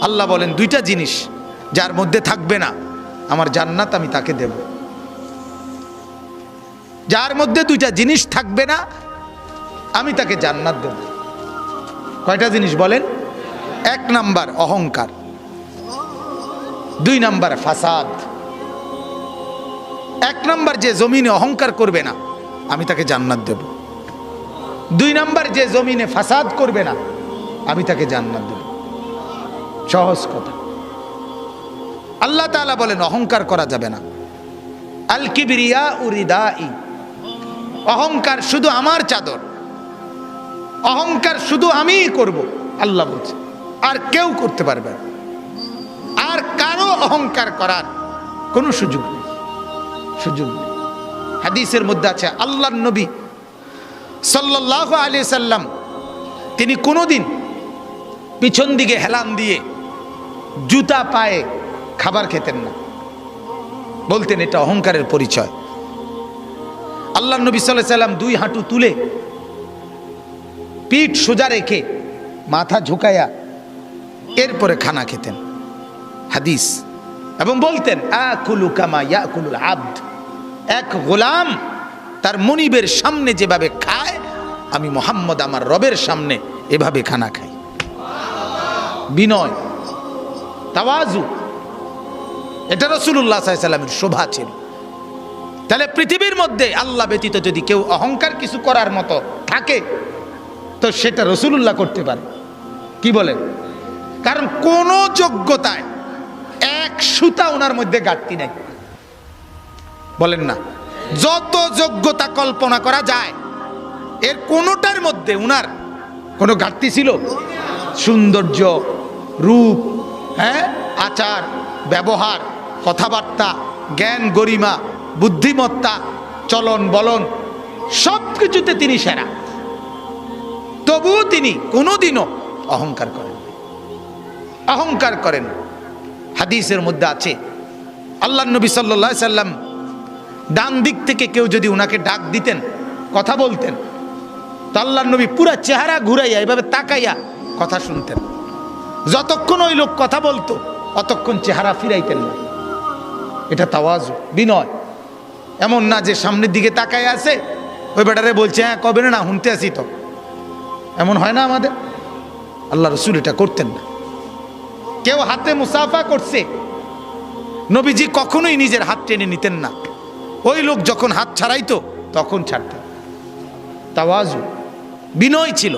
আল্লাহ বলেন দুইটা জিনিস যার মধ্যে থাকবে না আমার জান্নাত আমি তাকে দেব। যার মধ্যে দুইটা জিনিস থাকবে না আমি তাকে জান্নাত দেব। কয়টা জিনিস বলেন? এক নাম্বার অহংকার, দুই নাম্বার ফাসাদ। এক নাম্বার যে জমিনে অহংকার করবে না আমি তাকে জান্নাত দেব। দুই নাম্বার যে জমিনে ফাসাদ করবে না আমি তাকে জান্নাত দেব। সহজ কথা। আল্লাহ তাআলা বলেন অহংকার করা যাবে না। আল কিবরিয়া উরিদাই, অহংকার শুধু আমার চাদর, অহংকার শুধু আমিই করব, আল্লাহ বলছে, আর কেউ করতে পারবে না। আর কারো অহংকার করার কোনো সুযোগ নেই, সুযোগ নেই। হাদিসের মধ্যে আছে আল্লাহর নবী সাল্লাল্লাহু আলাইহি সাল্লাম তিনি কোনোদিন পিছন দিকে হেলান দিয়ে জুতা পায়ে খাবার খেতেন না, বলতেন এটা অহংকারের পরিচয়। আল্লাহর নবী সাল্লাল্লাহু আলাইহি সাল্লাম দুই হাঁটু তুলে পিঠ সোজা রেখে মাথা ঝুঁকায়া এরপরে খানা খেতেন, হাদিস। এবং বলতেন আকুলু কামা ইয়াকুলুল আবদ, এক গোলাম তার মনিবের সামনে যেভাবে খায় আমি মুহাম্মদ আমার রবের সামনে এভাবে খানা খাই। বিনয়, তাওয়াজু, এটা রাসূলুল্লাহ সাল্লাল্লাহু আলাইহি সাল্লামের শোভা ছিল। তাহলে পৃথিবীর মধ্যে আল্লাহ ব্যতীত যদি কেউ অহংকার কিছু করার মতো থাকে তো সেটা রাসূলুল্লাহ করতে পারে। কি বলেন? কারণ কোন যোগ্যতায় এক সুতা ওনার মধ্যে ঘাটতি নাই, বলেন না? যত যোগ্যতা কল্পনা করা যায় এর কোনোটার মধ্যে উনার কোনো ঘাটতি ছিল? সৌন্দর্য, রূপ, আচার ব্যবহার, কথাবার্তা, জ্ঞান গরিমা, বুদ্ধিমত্তা, চলন বলন সব কিছুতে তিনি সেরা। তবুও তিনি কোনোদিনও অহংকার করেন, অহংকার করেন। হাদিসের মধ্যে আছে আল্লাহর নবী সাল্লাল্লাহু আলাইহি সাল্লাম ডান দিক থেকে কেউ যদি উনাকে ডাক দিতেন, কথা বলতেন, তো আল্লাহর নবী পুরা চেহারা ঘুরাইয়া এভাবে তাকাইয়া কথা শুনতেন। যতক্ষণ ওই লোক কথা বলতো অতক্ষণ চেহারা ফিরাইতেন না। এটা তাওয়াজু, বিনয়। এমন না যে সামনের দিকে তাকায় আছে ওই বেটারে বলছে হ্যাঁ কবে না শুনতে আসি, তো এমন হয় না আমাদের। আল্লাহ রাসূল এটা করতেন না। কেউ হাতে মুসাফা করছে, নবীজি কখনোই নিজের হাত টেনে নিতেন না। ওই লোক যখন হাত ছাড়াইতো তখন ছাড়তেন। তাওয়াজু, বিনয় ছিল।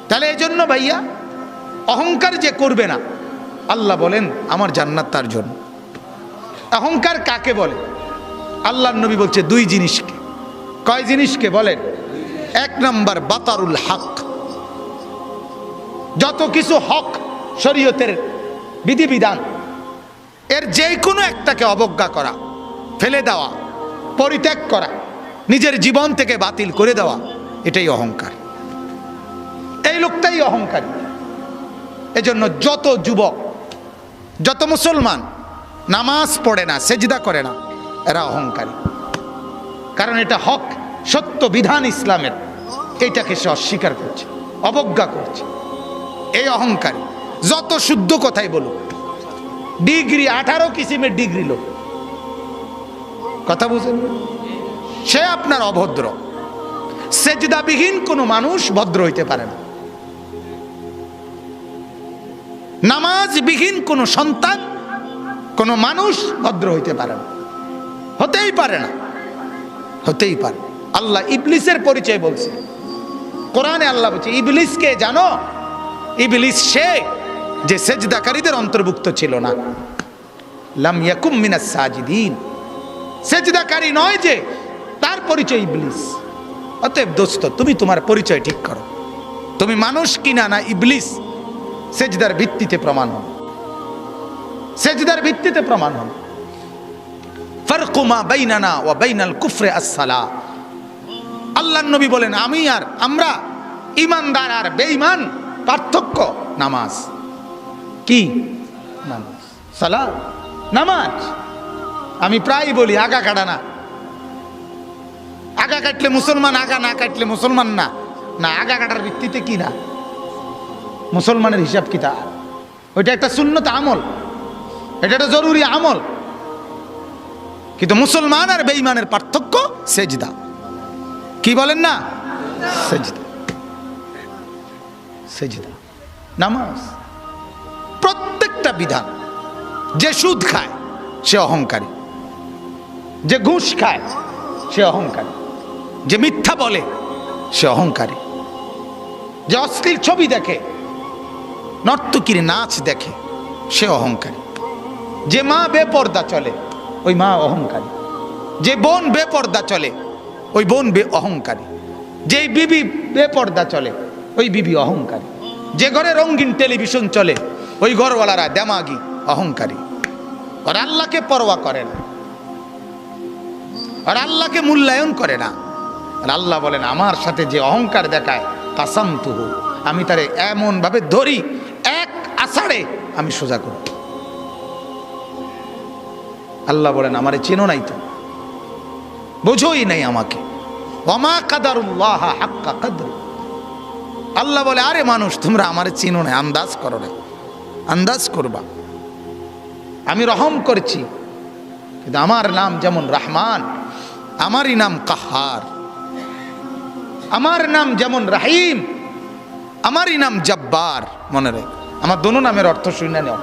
তাহলে এই জন্য ভাইয়া অহংকার যে করবে না আল্লাহ বলেন আমার জান্নাত তার জন্য। অহংকার কাকে বলে? আল্লাহর নবী বলছে দুই জিনিসকে। কয় জিনিসকে বলেন? এক নাম্বার বাতারুল হক, যত কিছু হক শরীয়তের বিধিবিধান এর যে কোনো একটাকে অবজ্ঞা করা, ফেলে দেওয়া, পরিত্যাগ করা, নিজের জীবন থেকে বাতিল করে দেওয়া, এটাই অহংকার। এই লোকটাই অহংকারী। এজন্য যত যুবক, যত মুসলমান নামাজ পড়ে না, সেজদা করে না, এরা অহংকারী। কারণ এটা হক, সত্য বিধান ইসলামের, এটাকে সে অস্বীকার করছে, অবজ্ঞা করছে। এই অহংকারী যত শুদ্ধ কথাই বলুক, ডিগ্রি 18 কিসিমের ডিগ্রি লোক, কথা বুঝেন, সে আপনার অভদ্র। সেজদাবিহীন কোনো মানুষ ভদ্র হইতে পারে না। নামাজবিহীন কোনো সন্তান, কোনো মানুষ ভদ্র হইতে পারে না, হতেই পারে না, হতেই পারে। আল্লাহ ইবলিসের পরিচয় বলছে কোরআনে। আল্লাহ বলছে ইবলিসকে জানো? ইবলিস সে যে সেজদাকারীদের অন্তর্ভুক্ত ছিল না। লাম ইয়াকুম মিনাস সাজিদিন, সেজদাকারী নয় যে, তার পরিচয় ইবলিস। অতএব দোস্ত, তুমি তোমার পরিচয় ঠিক করো। তুমি মানুষ কিনা না ইবলিস, সেজদার ভিত্তিতে প্রমাণ হবে, সেজদার ভিত্তিতে প্রমাণ হবে। ফারকু মা বাইনানা ওয়া বাইনাল কুফরি আস-সালাহ। আল্লাহর নবী বলেন আমি আর আমরা, ঈমানদার আর বেঈমান পার্থক্য নামাজ। কি নামাজ? সালাত, নামাজ। আমি প্রায় বলি আগা কাটা না। আগা কাটলে মুসলমান, আগা না কাটলে মুসলমান না। না, আগা কাটার ভিত্তিতে কি না মুসলমানের হিসাব কিতাব। ওইটা একটা সুন্নত আমল, এটা একটা জরুরি আমল। কিন্তু মুসলমান আর বেঈমানের পার্থক্য সেজদা। কি বলেন না? সেজদা, সেজদা, নামাজ। প্রত্যেকটা বিধান। যে সুদ খায় সে অহংকারী, যে ঘুষ খায় সে অহংকারী, যে মিথ্যা বলে সে অহংকারী, যে অশ্লীল ছবি দেখে, নর্তকীর নাচ দেখে সে অহংকারী, যে মা বেপর্দা চলে ওই মা অহংকারী, যে বোন বেপর্দা চলে ওই বোন অহংকারী, যে বিবি বেপর্দা চলে ওই বিবি অহংকারী, যে ঘরে রঙিন টেলিভিশন চলে ওই ঘরওয়ালারা দেমাগি অহংকারী। আর আল্লাহকে পরোয়া করে না, আর আল্লাহকে মূল্যায়ন করে না। আর আল্লাহ বলেন আমার সাথে যে অহংকার দেখায় কাসামতুহু, আমি তারে এমন ভাবে ধরি এক আষাঢ়ে আমি সোজা করি। আল্লাহ বলেন আমারে চেনো নাই, তো বোঝোই নাই আমাকে। ওমা কাদারুল্লাহ হাক্কা কদরি। আল্লাহ বলে আরে মানুষ তোমরা আমারে চেনো না, আন্দাজ করো না, আন্দাজ করবা। আমি রহম করছি, কিন্তু আমার নাম যেমন রহমান, আমারই নাম কাহার। আমার নাম যেমন রাহিম, আমারই নাম জব্বার। মনে রাখ, আমার দোনো নামের অর্থ শুনে নাও।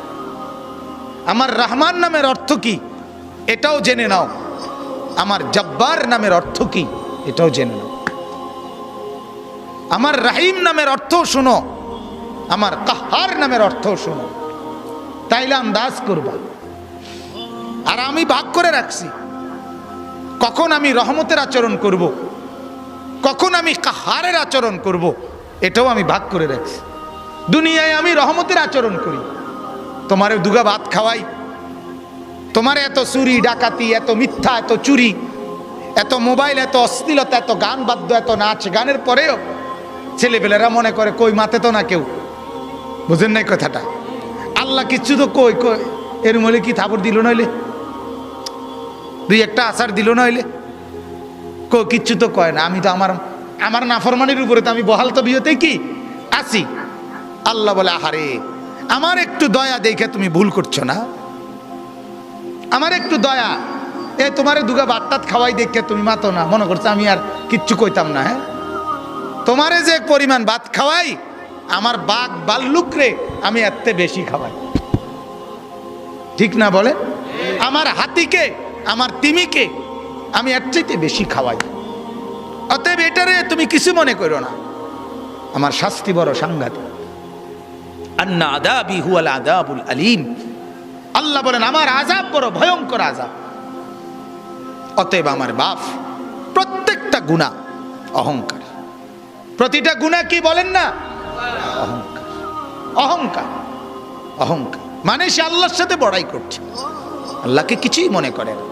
আমার রহমান নামের অর্থ কি এটাও জেনে নাও, আমার জব্বার নামের অর্থ কি এটাও জেনে নাও। আমার রাহিম নামের অর্থও শুনো, আমার কাহার নামের অর্থও শুনো, তাইলে আন্দাজ করবা। আর আমি ভাগ করে রাখছি কখন আমি রহমতের আচরণ করব, কখন আমি কাহারের আচরণ করব, এটাও আমি ভাগ করে রাখছি। দুনিয়ায় আমি রহমতের আচরণ করি, তোমারে দুগা ভাত খাওয়াই, তোমারে এত চুরি ডাকাতি, এত মিথ্যা, এত চুরি, এত মোবাইল, এত অশ্লীলতা, এত গান বাদ্য, এত নাচ গানের পরেও ছেলেপেলেরা মনে করে কই মাতে তো না কেউ। বুঝেন নাই কথাটা? আল্লাহ কিচ্ছু তো কই কই এর মলে কি থাপড় দিল নইলে, দুই একটা আচার দিল নইলে, কিচ্ছু তো কয় না। আমি তো আমার নাফরমানির উপরে তো আমি বহাল তো বিয়েতে কি আছি। আল্লাহ বলে আহারে আমার একটু দয়া দেখে তুমি ভুল করছো না, আমার একটু দয়া, এ তোমারে দুগা ভাত খাওয়াই দেখে তুমি মাতো না, মনে করছো আমি আর কিচ্ছু কইতাম না। হ্যাঁ, তোমারে যে পরিমাণ ভাত খাওয়াই, আমার বাঘ বাল্লুকরে আমি এত বেশি খাওয়াই, ঠিক না বলে? আমার হাতিকে, আমার তিমিকে আমি এর চাইতে বেশি খাওয়াই। অতএব এটারে তুমি কিছু মনে করো না, আমার শাস্তি বড় সাংঘাতিক। আন্না আযাবি হুয়াল আযাবুল আলীম। আল্লাহ বলেন আমার আযাব বড় ভয়ঙ্কর আযাব। অতএব আমার বাপ প্রত্যেকটা গুনাহ অহংকার, প্রতিটা গুনাহ কি বলেন না? অহংকার, অহংকার, অহংকার। মানে সে আল্লাহর সাথে বড়াই করছে, আল্লাহকে কিছুই মনে করে না।